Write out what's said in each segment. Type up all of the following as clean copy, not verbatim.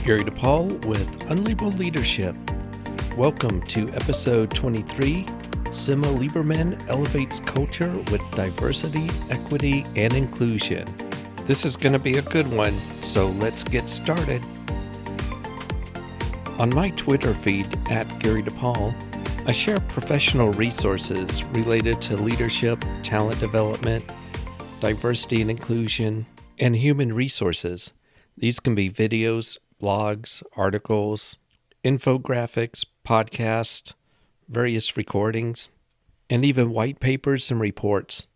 Gary DePaul with Unlabel Leadership. Welcome to episode 23. Simma Lieberman elevates culture with diversity, equity, and inclusion. This is going to be a good one, so let's get started. On my Twitter feed at Gary DePaul, I share professional resources related to leadership, talent development, diversity and inclusion, and human resources. These can be videos, blogs, articles, infographics, podcasts, various recordings, and even white papers and reports.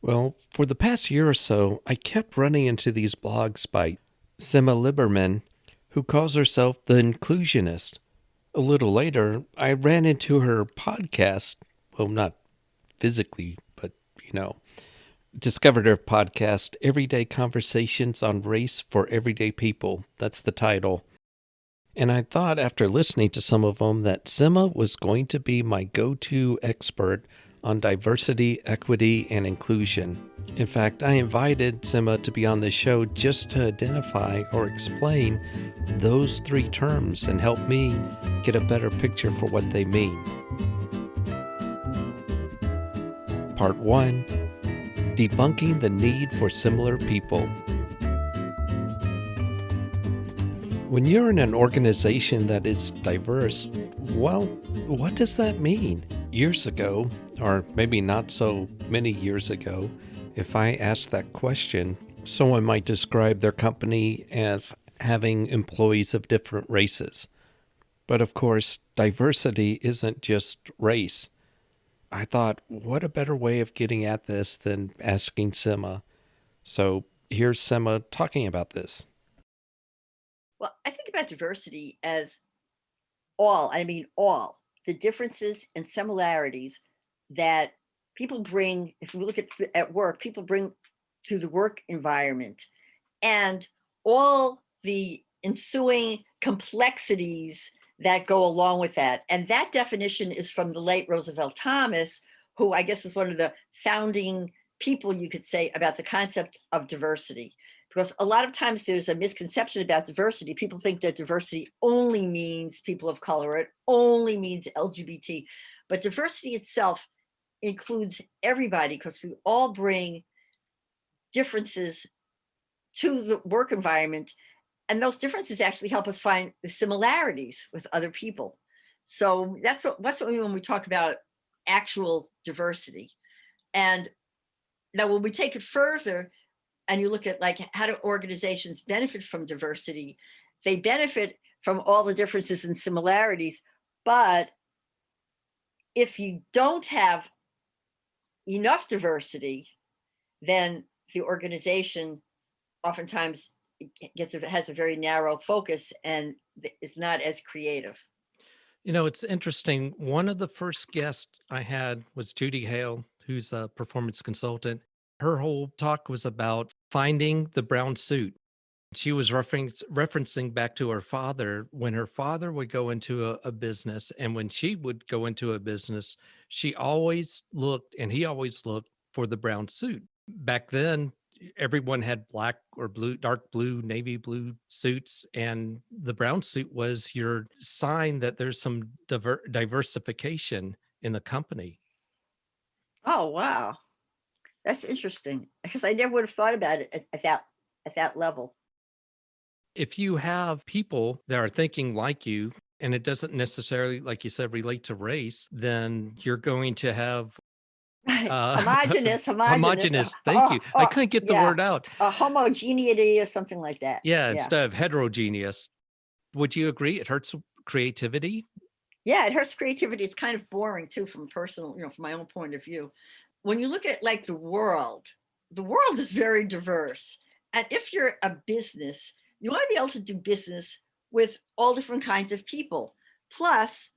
Well, for the past year or so, I kept running into these blogs by Simma Lieberman, who calls herself the Inclusionist. A little later, I ran into her podcast, well, not physically, but, discovered her podcast, Everyday Conversations on Race for Everyday People. That's the title. And I thought after listening to some of them that Simma was going to be my go-to expert on diversity, equity, and inclusion. In fact, I invited Simma to be on the show just to identify or explain those three terms and help me get a better picture for what they mean. Part 1. Debunking the need for similar people. When you're in an organization that is diverse, well, what does that mean? Years ago, or maybe not so many years ago, if I asked that question, someone might describe their company as having employees of different races. But of course, diversity isn't just race. I thought, what a better way of getting at this than asking Simma. So here's Simma talking about this. Well, I think about diversity as all the differences and similarities that people bring. If we look at work, people bring to the work environment and all the ensuing complexities that go along with that. And that definition is from the late Roosevelt Thomas, who I guess is one of the founding people, you could say, about the concept of diversity. Because a lot of times there's a misconception about diversity. People think that diversity only means people of color, it only means LGBT. But diversity itself includes everybody because we all bring differences to the work environment. And those differences actually help us find the similarities with other people. So that's what we mean when we talk about actual diversity. And now when we take it further and you look at like how do organizations benefit from diversity, they benefit from all the differences and similarities. But if you don't have enough diversity, then the organization oftentimes has a very narrow focus and is not as creative. It's interesting. One of the first guests I had was Judy Hale, who's a performance consultant. Her whole talk was about finding the brown suit. She was referencing back to her father when her father would go into a business. And when she would go into a business, she always looked, and he always looked for the brown suit. Back then, everyone had black or blue, dark blue, navy blue suits, and the brown suit was your sign that there's some diversification in the company. Oh, wow. That's interesting because I never would have thought about it at that level. If you have people that are thinking like you, and it doesn't necessarily, like you said, relate to race, then you're going to have homogenous. Thank you. I couldn't get the word out. Homogeneity or something like that. Yeah, instead of heterogeneous. Would you agree? It hurts creativity. Yeah, it hurts creativity. It's kind of boring too, from personal, from my own point of view. When you look at like the world is very diverse. And if you're a business, you want to be able to do business with all different kinds of people. Plus,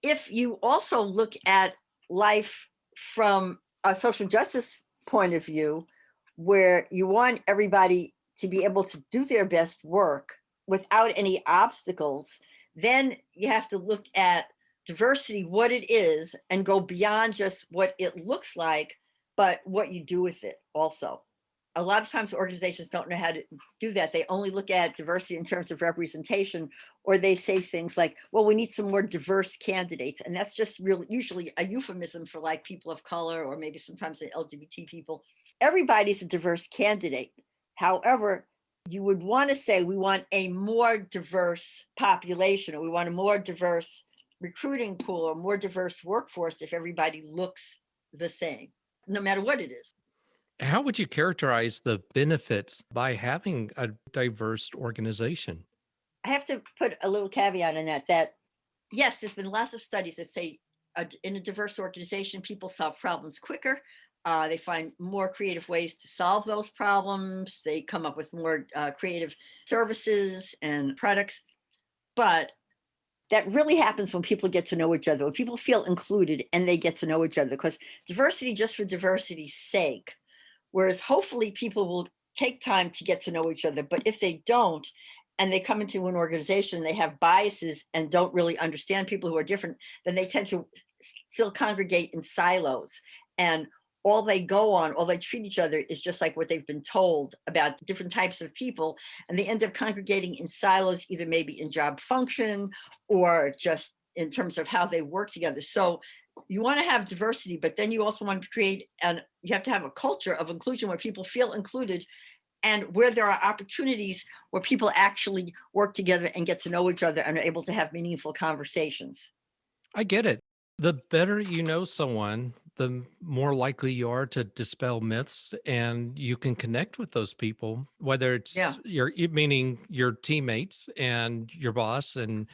if you also look at life from a social justice point of view, where you want everybody to be able to do their best work without any obstacles, then you have to look at diversity, what it is, and go beyond just what it looks like, but what you do with it also. a lot of times organizations don't know how to do that. They only look at diversity in terms of representation, or they say things like, well, we need some more diverse candidates. And that's just really usually a euphemism for like people of color, or maybe sometimes the LGBT people. Everybody's a diverse candidate. However, you would want to say we want a more diverse population, or we want a more diverse recruiting pool, or more diverse workforce if everybody looks the same, no matter what it is. How would you characterize the benefits by having a diverse organization? I have to put a little caveat in that yes, there's been lots of studies that say in a diverse organization, people solve problems quicker. They find more creative ways to solve those problems. They come up with more creative services and products. But that really happens when people get to know each other, when people feel included and they get to know each other, because diversity just for diversity's sake. Whereas hopefully people will take time to get to know each other. But if they don't, and they come into an organization, they have biases and don't really understand people who are different, then they tend to still congregate in silos. And all they go on, all they treat each other is just like what they've been told about different types of people. And they end up congregating in silos, either maybe in job function or just in terms of how they work together. So you want to have diversity, but then you also want to create, and you have to have a culture of inclusion where people feel included, and where there are opportunities where people actually work together and get to know each other and are able to have meaningful conversations. I get it. The better you know someone, the more likely you are to dispel myths and you can connect with those people, whether Yeah, it's meaning your teammates and your boss and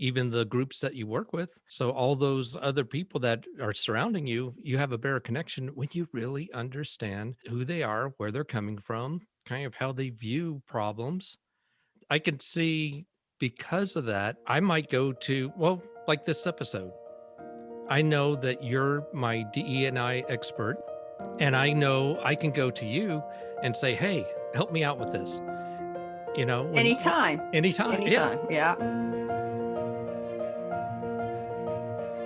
even the groups that you work with. So all those other people that are surrounding you, you have a better connection when you really understand who they are, where they're coming from, kind of how they view problems. I could see because of that, I might go to, well, like this episode. I know that you're my DE&I expert, and I know I can go to you and say, "Hey, help me out with this." When anytime, anytime. Yeah. anytime. Yeah.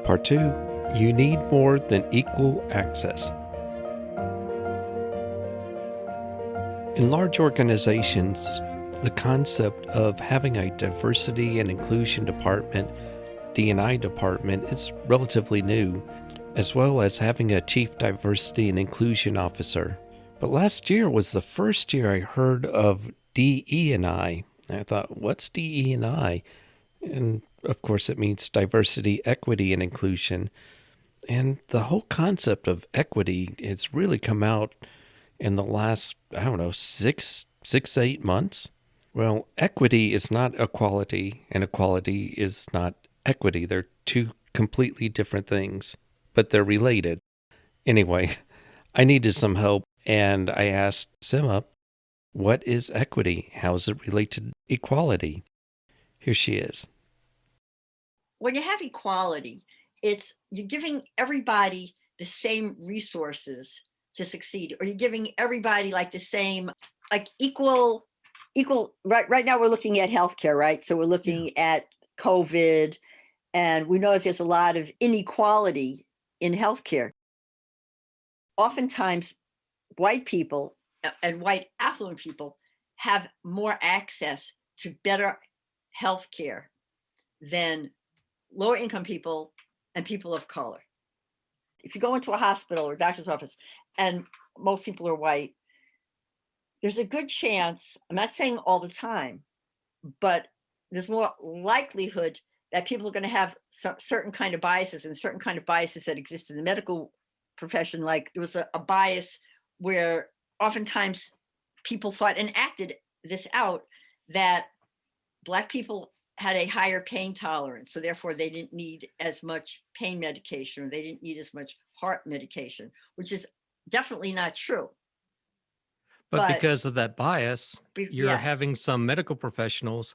Part 2, you need more than equal access. In large organizations, the concept of having a diversity and inclusion department, D&I department, is relatively new, as well as having a chief diversity and inclusion officer. But last year was the first year I heard of DE&I. I thought, what's DE&I? And of course, it means diversity, equity, and inclusion. And the whole concept of equity has really come out in the last, I don't know, 8 months. Well, equity is not equality, and equality is not equity. They're two completely different things, but they're related. Anyway, I needed some help, and I asked Simma, what is equity? How does it relate to equality? Here she is. When you have equality, it's you're giving everybody the same resources to succeed, or you're giving everybody like the same, like equal. Right now we're looking at healthcare, right? So we're looking at COVID, and we know that there's a lot of inequality in healthcare. Oftentimes white people and white affluent people have more access to better health care than lower income people and people of color. If you go into a hospital or doctor's office and most people are white, there's a good chance, I'm not saying all the time, but there's more likelihood that people are going to have some certain kind of biases, and certain kind of biases that exist in the medical profession. Like there was a bias where oftentimes people thought and acted this out, that Black people had a higher pain tolerance, so therefore they didn't need as much pain medication, or they didn't need as much heart medication, which is definitely not true. But But because of that bias, you're yes, having some medical professionals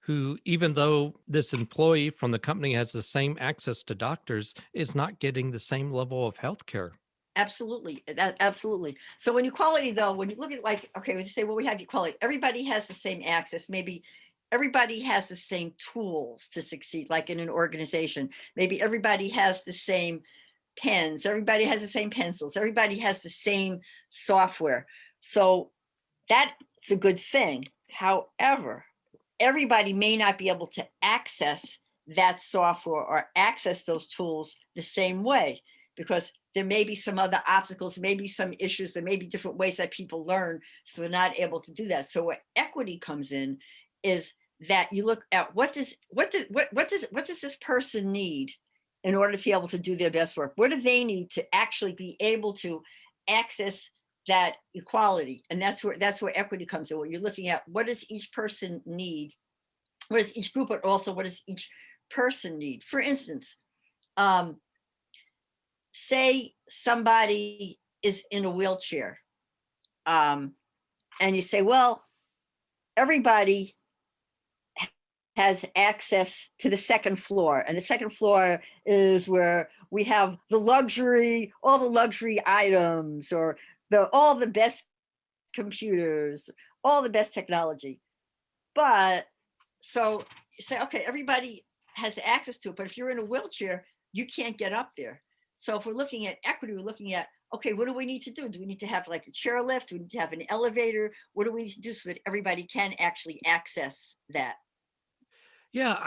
who, even though this employee from the company has the same access to doctors, is not getting the same level of health care. absolutely. Absolutely. So when equality, though, when you look at like, okay, we say, well, we have equality. Everybody has the same access. Maybe everybody has the same tools to succeed, like in an organization. Maybe everybody has the same pens. Everybody has the same pencils. Everybody has the same software. So that's a good thing. However, everybody may not be able to access that software or access those tools the same way, because there may be some other obstacles, maybe some issues, there may be different ways that people learn, so they're not able to do that. So where equity comes in is that you look at what does this person need in order to be able to do their best work? What do they need to actually be able to access that equality? And that's where equity comes in, where you're looking at what does each person need, what does each group, but also what does each person need. For instance, say somebody is in a wheelchair, and you say, well, everybody has access to the second floor, and the second floor is where we have all the luxury items, or all the best computers, all the best technology. But so you say, okay, everybody has access to it, but if you're in a wheelchair, you can't get up there. So if we're looking at equity, we're looking at, okay, what do we need to do? Do we need to have like a chair lift? Do we need to have an elevator? What do we need to do so that everybody can actually access that? Yeah,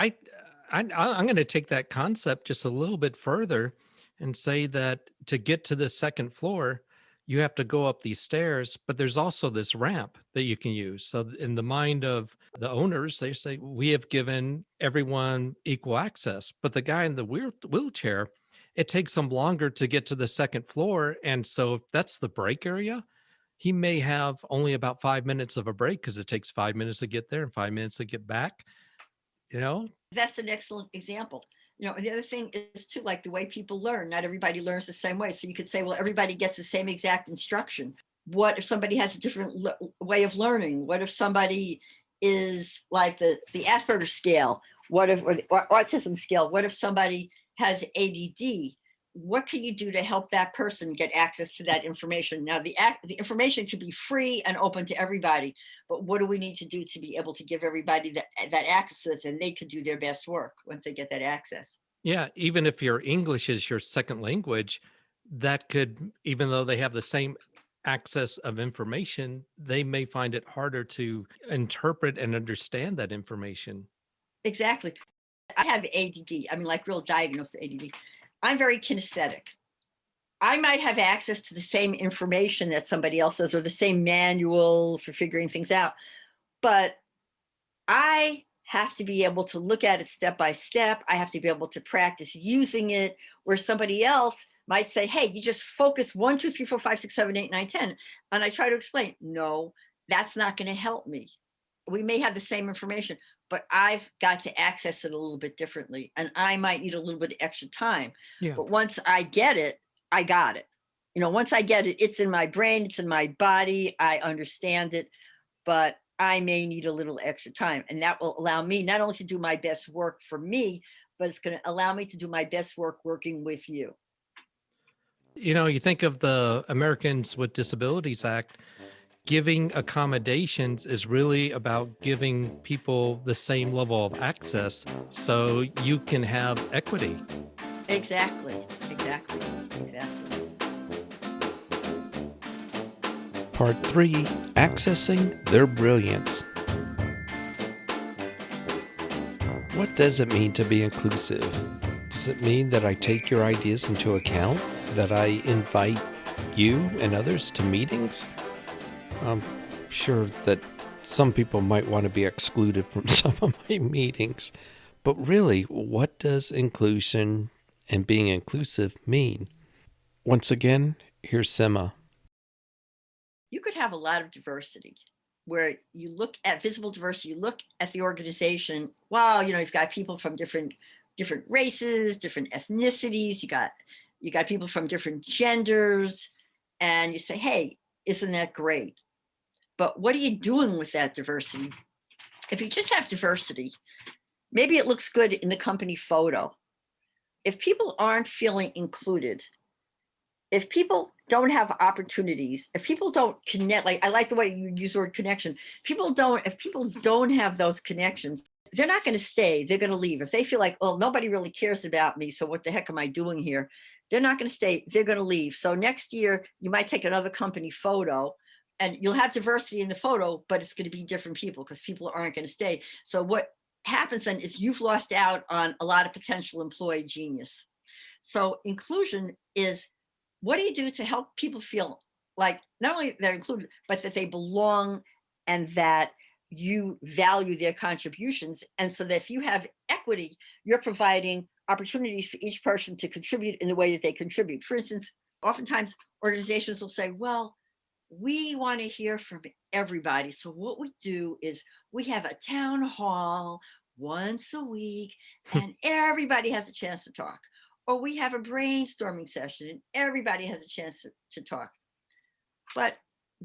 I'm going to take that concept just a little bit further and say that to get to the second floor, you have to go up these stairs, but there's also this ramp that you can use. So in the mind of the owners, they say, we have given everyone equal access, but the guy in the wheelchair, it takes him longer to get to the second floor. And so if that's the break area, he may have only about 5 minutes of a break because it takes 5 minutes to get there and 5 minutes to get back. That's an excellent example. The other thing is too, like the way people learn, not everybody learns the same way. So you could say, well, everybody gets the same exact instruction. What if somebody has a different way of learning? What if somebody is like the Asperger's scale? Or the autism scale? What if somebody has ADD? What can you do to help that person get access to that information? Now, the information should be free and open to everybody, but what do we need to do to be able to give everybody that access, so that then they could do their best work once they get that access? Yeah, even if your English is your second language, that could, even though they have the same access of information, they may find it harder to interpret and understand that information. Exactly. I have ADD. I mean, like real diagnosed ADD. I'm very kinesthetic. I might have access to the same information that somebody else does, or the same manuals for figuring things out, but I have to be able to look at it step by step. I have to be able to practice using it, where somebody else might say, hey, you just focus 1, 2, 3, 4, 5, 6, 7, 8, 9, 10. And I try to explain, no, that's not going to help me. We may have the same information, but I've got to access it a little bit differently. And I might need a little bit of extra time. Yeah. But once I get it, I got it. Once I get it, it's in my brain, it's in my body, I understand it, but I may need a little extra time. And that will allow me not only to do my best work for me, but it's going to allow me to do my best work working with you. You think of the Americans with Disabilities Act, giving accommodations is really about giving people the same level of access so you can have equity. Exactly. Part 3, accessing their brilliance. What does it mean to be inclusive? Does it mean that I take your ideas into account? That I invite you and others to meetings? I'm sure that some people might want to be excluded from some of my meetings. But really, what does inclusion and being inclusive mean? Once again, here's Simma. You could have a lot of diversity, where you look at visible diversity, you look at the organization. Wow, you've got people from different races, different ethnicities. You got people from different genders, and you say, hey, isn't that great? But what are you doing with that diversity? If you just have diversity, maybe it looks good in the company photo. If people aren't feeling included, if people don't have opportunities, if people don't connect, like I like the way you use the word connection. If people don't have those connections, they're not going to stay. They're going to leave. If they feel like, well, nobody really cares about me, so what the heck am I doing here? They're not going to stay. They're going to leave. So next year, you might take another company photo, And you'll have diversity in the photo, but it's going to be different people because people aren't going to stay. So what happens then is you've lost out on a lot of potential employee genius. So inclusion is, what do you do to help people feel like not only they're included, but that they belong and that you value their contributions. And so that if you have equity, you're providing opportunities for each person to contribute in the way that they contribute. For instance, oftentimes organizations will say, well, we want to hear from everybody. So what we do is we have a town hall once a week and everybody has a chance to talk. Or we have a brainstorming session and everybody has a chance to talk. But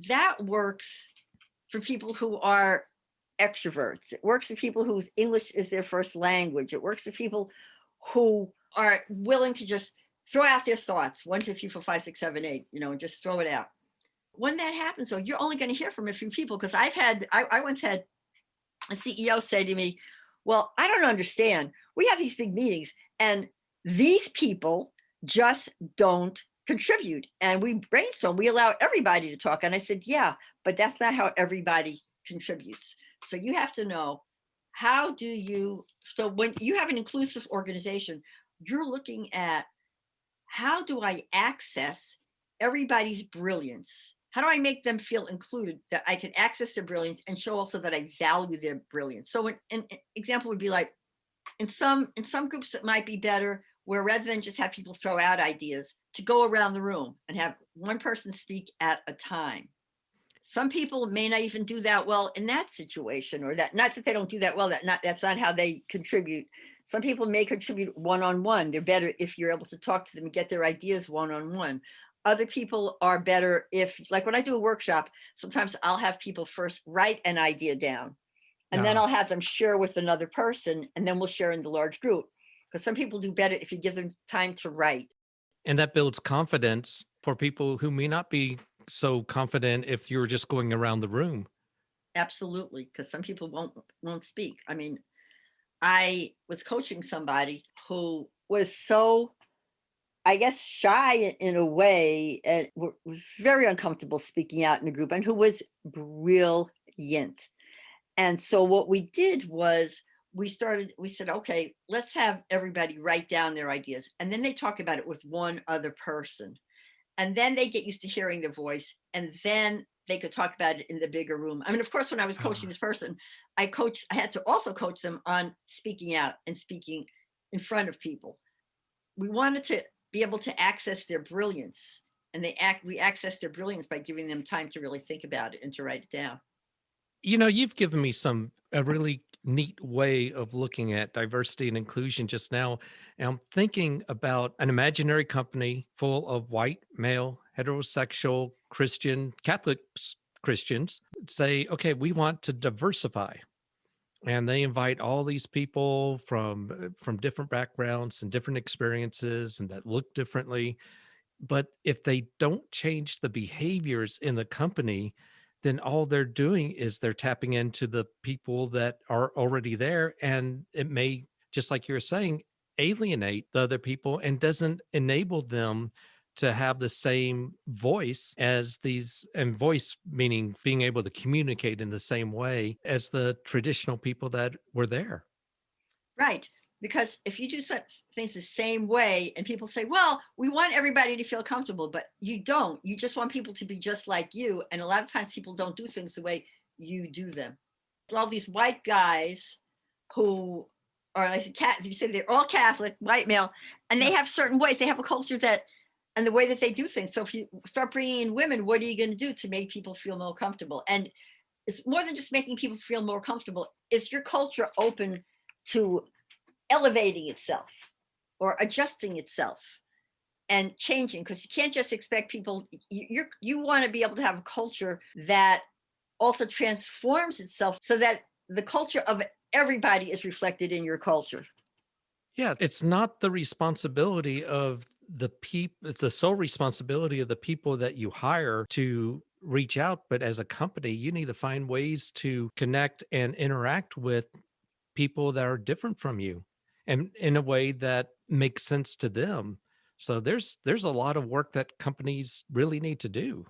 that works for people who are extroverts. It works for people whose English is their first language. It works for people who are willing to just throw out their thoughts, 1, 2, 3, 4, 5, 6, 7, 8, and just throw it out. When that happens, though, you're only going to hear from a few people. Because I once had a CEO say to me, well, I don't understand. We have these big meetings and these people just don't contribute. And we brainstorm, we allow everybody to talk. And I said, yeah, but that's not how everybody contributes. So you have to know, so when you have an inclusive organization, you're looking at, how do I access everybody's brilliance? How do I make them feel included, that I can access their brilliance and show also that I value their brilliance? So an example would be like, in some groups, it might be better where rather than just have people throw out ideas, to go around the room and have one person speak at a time. Some people may not even do that well in that situation, or that, not that they don't do that well, that's not how they contribute. Some people may contribute one-on-one. They're better if you're able to talk to them and get their ideas one-on-one. Other people are better if, like when I do a workshop, sometimes I'll have people first write an idea down and then I'll have them share with another person, and then we'll share in the large group. Because some people do better if you give them time to write. And that builds confidence for people who may not be so confident if you're just going around the room. Absolutely, because some people won't speak. I mean, I was coaching somebody who was so, I guess, shy in a way, and was very uncomfortable speaking out in a group, and who was brilliant. And so what we did was we said, okay, let's have everybody write down their ideas. And then they talk about it with one other person. And then they get used to hearing their voice. And then they could talk about it in the bigger room. I mean, of course, when I was coaching this person, I had to also coach them on speaking out and speaking in front of people. We wanted to be able to access their brilliance. And we access their brilliance by giving them time to really think about it and to write it down. You've given me a really neat way of looking at diversity and inclusion just now. And I'm thinking about an imaginary company full of white, male, heterosexual, Christian, Catholic Christians say, okay, we want to diversify. And they invite all these people from different backgrounds and different experiences and that look differently. But if they don't change the behaviors in the company, then all they're doing is they're tapping into the people that are already there. And it may, just like you're saying, alienate the other people and doesn't enable them to have the same voice as and voice meaning being able to communicate in the same way as the traditional people that were there. Right. Because if you do such things the same way and people say, well, we want everybody to feel comfortable, but you don't. You just want people to be just like you. And a lot of times people don't do things the way you do them. All these white guys who are, like you say, they're all Catholic, white male, and they have certain ways. They have a culture and the way that they do things. So if you start bringing in women, what are you going to do to make people feel more comfortable? And it's more than just making people feel more comfortable. Is your culture open to elevating itself or adjusting itself and changing? Because you can't just expect people, you want to be able to have a culture that also transforms itself so that the culture of everybody is reflected in your culture. Yeah, it's not the responsibility of the sole responsibility of the people that you hire to reach out, but as a company, you need to find ways to connect and interact with people that are different from you and in a way that makes sense to them. So there's a lot of work that companies really need to do.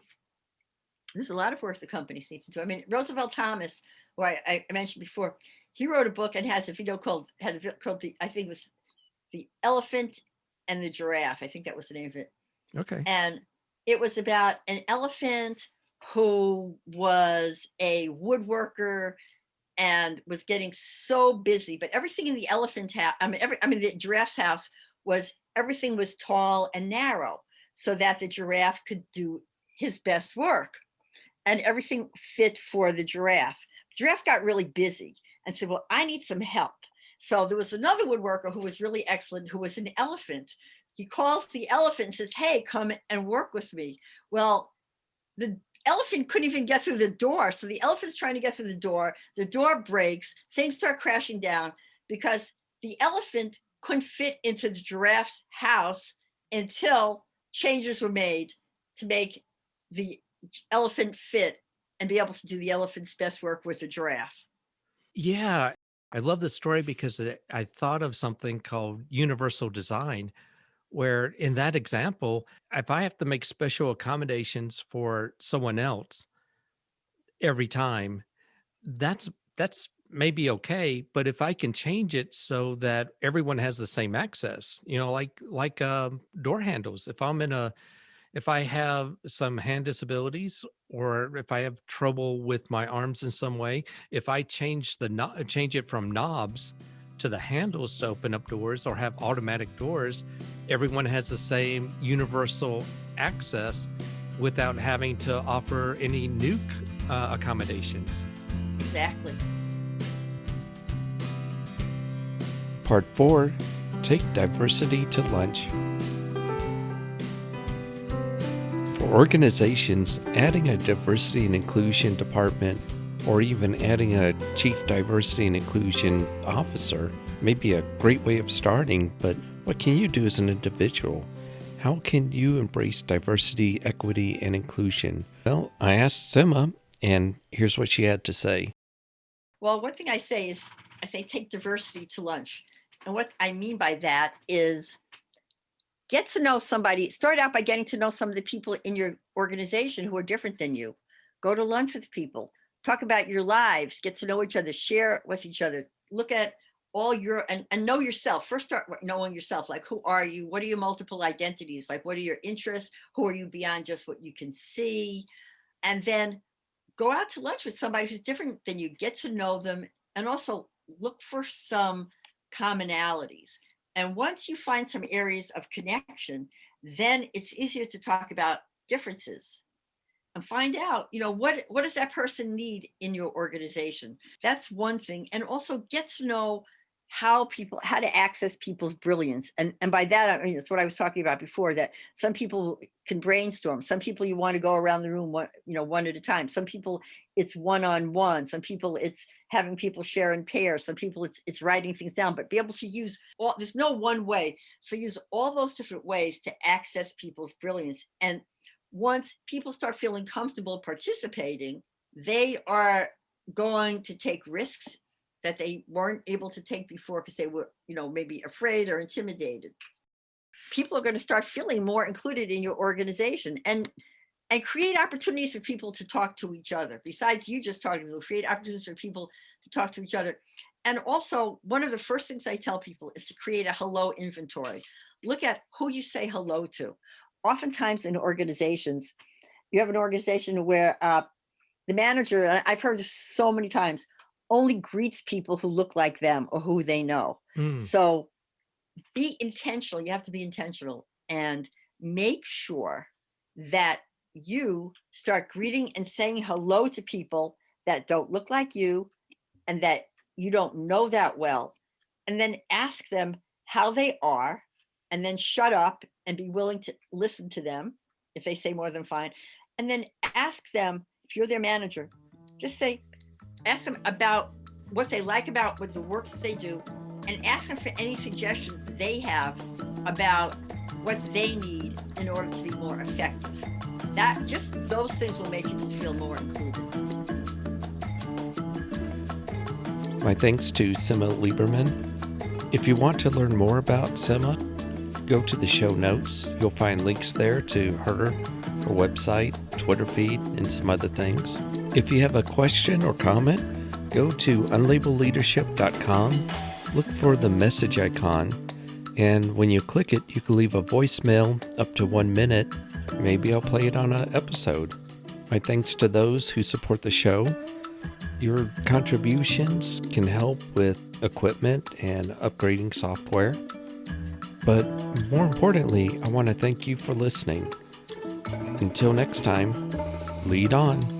There's a lot of work the companies need to do. I mean, Roosevelt Thomas, who I mentioned before, he wrote a book and has a video called I think it was The Elephant and the Giraffe. I think that was the name of it. Okay. And it was about an elephant who was a woodworker and was getting so busy, but everything in the elephant house, the giraffe's house everything was tall and narrow so that the giraffe could do his best work, and everything fit for the giraffe. The giraffe got really busy and said, well, I need some help. So there was another woodworker who was really excellent, who was an elephant. He calls the elephant and says, hey, come and work with me. Well, the elephant couldn't even get through the door. So the elephant's trying to get through the door breaks, things start crashing down because the elephant couldn't fit into the giraffe's house until changes were made to make the elephant fit and be able to do the elephant's best work with the giraffe. Yeah, I love this story because I thought of something called universal design, where in that example, if I have to make special accommodations for someone else every time, that's maybe okay. But if I can change it so that everyone has the same access, like door handles. If I have some hand disabilities, or if I have trouble with my arms in some way, if I change it from knobs to the handles to open up doors or have automatic doors, everyone has the same universal access without having to offer any new accommodations. Exactly. Part 4, take diversity to lunch. For organizations, adding a diversity and inclusion department or even adding a chief diversity and inclusion officer may be a great way of starting, but what can you do as an individual? How can you embrace diversity, equity, and inclusion? Well, I asked Simma, and here's what she had to say. Well, one thing I say take diversity to lunch. And what I mean by that is get to know somebody. Start out by getting to know some of the people in your organization who are different than you. Go to lunch with people. Talk about your lives. Get to know each other. Share with each other. Look at all and know yourself. First, start knowing yourself. Like, who are you? What are your multiple identities? Like, what are your interests? Who are you beyond just what you can see? And then go out to lunch with somebody who's different than you. Get to know them, and also look for some commonalities. And once you find some areas of connection, then it's easier to talk about differences and find out, what does that person need in your organization? That's one thing. And also get to know how to access people's brilliance. And by that, I mean, it's what I was talking about before, that some people can brainstorm. Some people you want to go around the room, one at a time. Some people it's one-on-one. Some people it's having people share in pairs. Some people it's writing things down, but be able to use there's no one way. So use all those different ways to access people's brilliance. And once people start feeling comfortable participating, they are going to take risks that they weren't able to take before because they were, maybe afraid or intimidated. People are going to start feeling more included in your organization, and create opportunities for people to talk to each other. Besides you just talking to them, create opportunities for people to talk to each other. And also, one of the first things I tell people is to create a hello inventory. Look at who you say hello to. Oftentimes in organizations, you have an organization where the manager, and I've heard this so many times, only greets people who look like them or who they know. So be intentional. You have to be intentional and make sure that you start greeting and saying hello to people that don't look like you and that you don't know that well. And then ask them how they are, and then shut up and be willing to listen to them if they say more than fine. And then ask them, if you're their manager, ask them about what they like about with the work that they do, and ask them for any suggestions they have about what they need in order to be more effective. Those things will make people feel more included. My thanks to Simma Lieberman. If you want to learn more about Simma, go to the show notes. You'll find links there to her website, Twitter feed, and some other things. If you have a question or comment, go to unlabelleadership.com, look for the message icon, and when you click it, you can leave a voicemail up to 1 minute. Maybe I'll play it on an episode. My thanks to those who support the show. Your contributions can help with equipment and upgrading software. But more importantly, I want to thank you for listening. Until next time, lead on.